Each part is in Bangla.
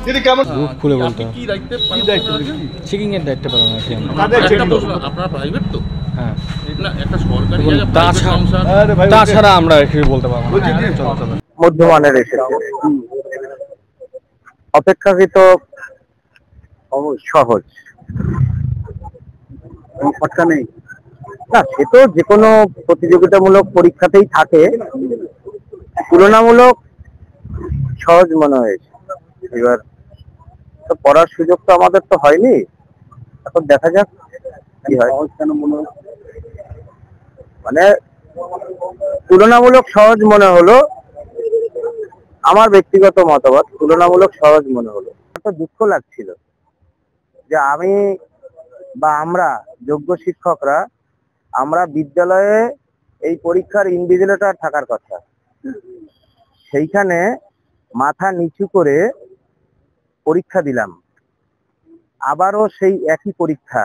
দিদি কেমন খুলে বলতে কি দায়িত্ব চেকিং এর দায়িত্ব পালন আছে আপনার প্রাইভেট তো হ্যাঁ না একটা সরকারি তাছাড়া আমরা এখানে বলতে পারবো না মধ্যমানের এসেছে অপেক্ষাকৃত সহজ খরচা নেই না, সে তো যে কোনো প্রতিযোগিতামূলক পরীক্ষাতেই থাকে, তুলনামূলক সহজ মনে হয়েছে। এবার তো পড়ার সুযোগ তো আমাদের তো হয়নি, এখন দেখা যাক কি হয়। কেন মনে হয় মানে তুলনামূলক সহজ মনে হলো, আমার ব্যক্তিগত মতামত তুলনামূলক সহজ মনে হলো। তো দুঃখ লাগছিল যে আমি বা আমরা যোগ্য শিক্ষকরা আমরা বিদ্যালয়ে এই পরীক্ষার ইনভিজিলেটর থাকার কথা, সেইখানে মাথা নিচু করে পরীক্ষা দিলাম, আবারও সেই একই পরীক্ষা।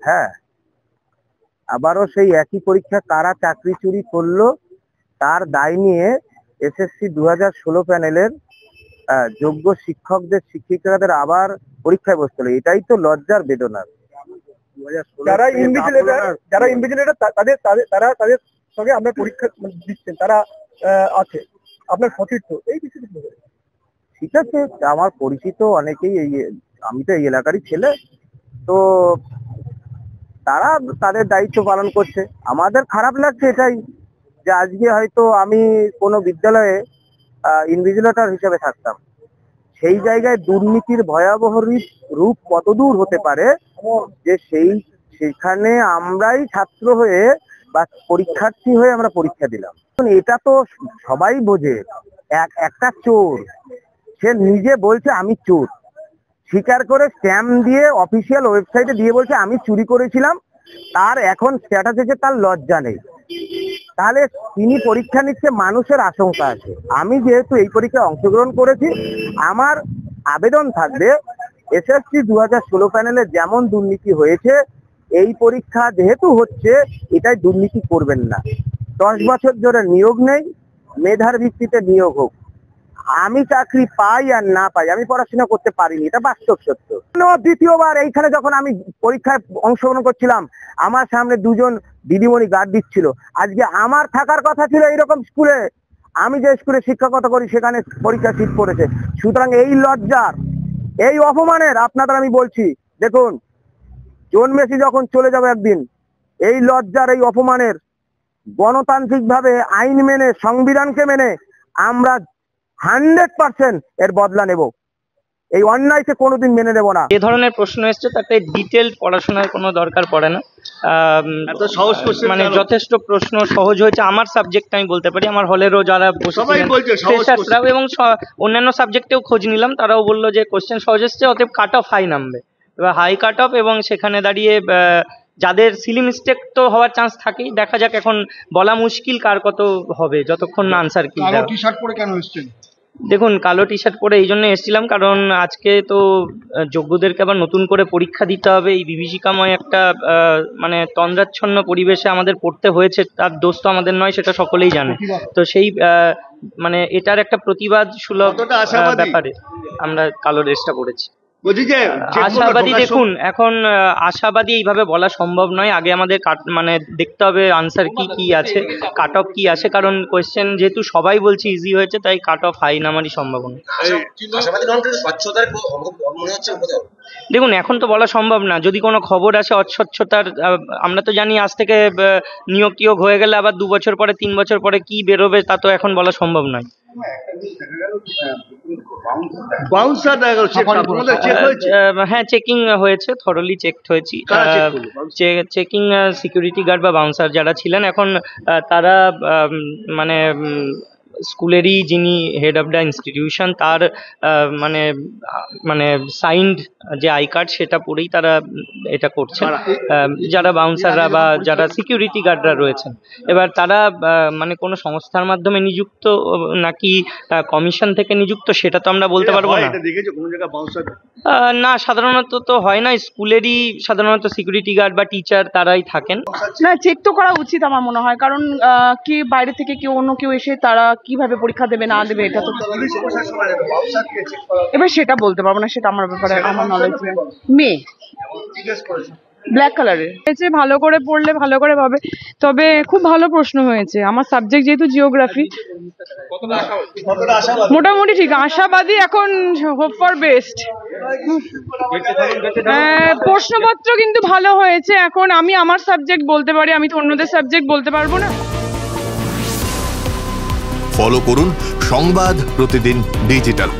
হ্যাঁ, আবারও সেই একই পরীক্ষা কারা চাকরি চুরি করলো তার দায় নিয়ে এসএসসি 2016 প্যানেলের যোগ্য শিক্ষকদের শিক্ষিকাদের আবার পরীক্ষায় বসতে হলো। এটাই তো লজ্জার বেদনার। যারা ইনভিজিলেটর তাদের সঙ্গে আমরা পরীক্ষা দিচ্ছেন, তারা আছে আপনার সতীর্থ, এই কিছু ঠিক আছে, আমার পরিচিত অনেকেই আমি তো এই এলাকারই ছেলে, তো তারা তাদের দায়িত্ব পালন করছে। আমাদের খারাপ লাগছে এটাই যে আজকে হয়তো আমি কোনো বিদ্যালয়ে ইনভিজিলেটর হিসেবে থাকতাম, সেই জায়গায় দুর্নীতির ভয়াবহ রূপ কতদূর হতে পারে যে সেখানে আমরাই ছাত্র হয়ে বা পরীক্ষার্থী হয়ে আমরা পরীক্ষা দিলাম। এটা তো সবাই বোঝে, একটা চোর সে নিজে বলছে আমি চোর, স্বীকার করে স্ট্যাম্প দিয়ে অফিসিয়াল ওয়েবসাইটে দিয়ে বলছে আমি চুরি করেছিলাম, তার এখন স্ট্যাটাস এসে তার লজ্জা নেই। তাহলে তিনি পরীক্ষা নিচ্ছে, মানুষের আশঙ্কা আছে। আমি যেহেতু এই পরীক্ষায় অংশগ্রহণ করেছি, আমার আবেদন থাকবে এসএসসি 2016 প্যানেলে যেমন দুর্নীতি হয়েছে, এই পরীক্ষা যেহেতু হচ্ছে এটাই দুর্নীতি করবেন না। 10 বছর ধরে নিয়োগ নেই, মেধার ভিত্তিতে নিয়োগ হোক। আমি চাকরি পাই আর না পাই, আমি পড়াশোনা করতে পারিনি, এটা বাস্তব সত্য। দ্বিতীয়বার এইখানে যখন আমি পরীক্ষায় অংশগ্রহণ করছিলাম, আমার সামনে দুজন দিদিমণি গার্ড দিচ্ছিল। আজকে আমার থাকার কথা ছিল এইরকম স্কুলে, আমি যে স্কুলে শিক্ষকতা করি সেখানে পরীক্ষা সিট পড়েছে। সুতরাং এই লজ্জার, এই অপমানের আপনাদের আমি বলছি, দেখুন জন্মেছি যখন চলে যাবে একদিন, এই লজ্জার এই অপমানের গণতান্ত্রিক ভাবে আইন মেনে সংবিধানকে মেনে আমরা 100% এর বদলা নেব। এই অন্যায়কে কোনোদিন মেনে নেব না। যে ধরনের প্রশ্ন এসছে তাতে ডিটেল পড়াশোনার কোনো দরকার পড়ে না, মানে যথেষ্ট প্রশ্ন সহজ হয়েছে। আমার সাবজেক্ট আমি বলতে পারি, আমার হলেরও যারা ফ্রেশার্সরাও এবং অন্যান্য সাবজেক্টেও খোঁজ নিলাম, তারাও বললো যে কোশ্চেন সহজ এসছে, অতএব কাট অফ হাই নামবে। এবার হাই কাট অফ এবং সেখানে দাঁড়িয়ে যাদের সিলি মিস্টেক তো হওয়ার চান্স থাকেই, দেখা যাক, এখন বলা মুশকিল কার কত হবে যতক্ষণ না আনসার কি। কালো টি শার্ট পরে কেন এসেছেন? দেখুন, কালো টি শার্ট পরে এই জন্য এসেছিলাম কারণ আজকে তো যোগ্যদেরকে আবার নতুন করে পরীক্ষা দিতে হবে। এই বিভীষিকাময় একটা মানে তন্দ্রাচ্ছন্ন পরিবেশে আমাদের পড়তে হয়েছে, তার দোষ তো আমাদের নয়, সেটা সকলেই জানে। তো সেই মানে এটার একটা প্রতিবাদ সুলভ ব্যাপারে আমরা কালো ড্রেসটা পরেছি। আশাবাদী, দেখুন এখন আশাবাদী এইভাবে বলা সম্ভব নয়। আগে আমাদের মানে দেখতে হবে আনসার কি আছে, কাট অফ কি আছে, কারণ কোয়েশ্চেন যেহেতু সবাই বলছে ইজি হয়েছে, তাই কাট অফ হাই নামারই সম্ভাবনা। দেখুন এখন তো বলা সম্ভব না, যদি কোনো খবর আসে অস্বচ্ছতার, আমরা তো জানি আজ থেকে নিয়োগ টিয়োগ হয়ে গেলে আবার 2 বছর পরে 3 বছর পরে কি বেরোবে তা তো এখন বলা সম্ভব নয়। হ্যাঁ, চেকিং হয়েছে, থরলি চেকড হয়েছি। চেকিং সিকিউরিটি গার্ড বা বাউন্সার যারা ছিলেন, এখন তারা মানে স্কুলেরই যিনি হেড অফ দ্য ইনস্টিটিউশন তার মানে মানে সাইন্ড যে আই কার্ড সেটা পরেই তারা এটা করছেন। যারা বাউন্সাররা বা যারা সিকিউরিটি গার্ডরা রয়েছেন, এবার তারা মানে কোনো সংস্থার মাধ্যমে নিযুক্ত নাকি কমিশন থেকে নিযুক্ত সেটা তো আমরা বলতে পারবো না। না, সাধারণত তো হয় না, স্কুলেরই সাধারণত সিকিউরিটি গার্ড বা টিচার তারাই থাকেন। না, চেক তো করা উচিত আমার মনে হয়, কারণ কি বাইরে থেকে কেউ অন্য কেউ এসে তারা কিভাবে পরীক্ষা দেবে না দেবে এটা তো এবার সেটা বলতে পারবো না, সেটা আমার ব্যাপারে আমার নলেজ নেই। মেয়ে ব্ল্যাক কালারের হয়েছে, ভালো করে পড়লে ভালো করে পাবে। তবে খুব ভালো প্রশ্ন হয়েছে, আমার সাবজেক্ট যেহেতু জিওগ্রাফি, মোটামুটি ঠিক আশাবাদী, এখন হোপ ফর বেস্ট। প্রশ্নপত্র কিন্তু ভালো হয়েছে, এখন আমি আমার সাবজেক্ট বলতে পারি, আমি তো অন্যদের সাবজেক্ট বলতে পারবো না। ফলো করুন সংবাদ প্রতিদিন ডিজিটাল।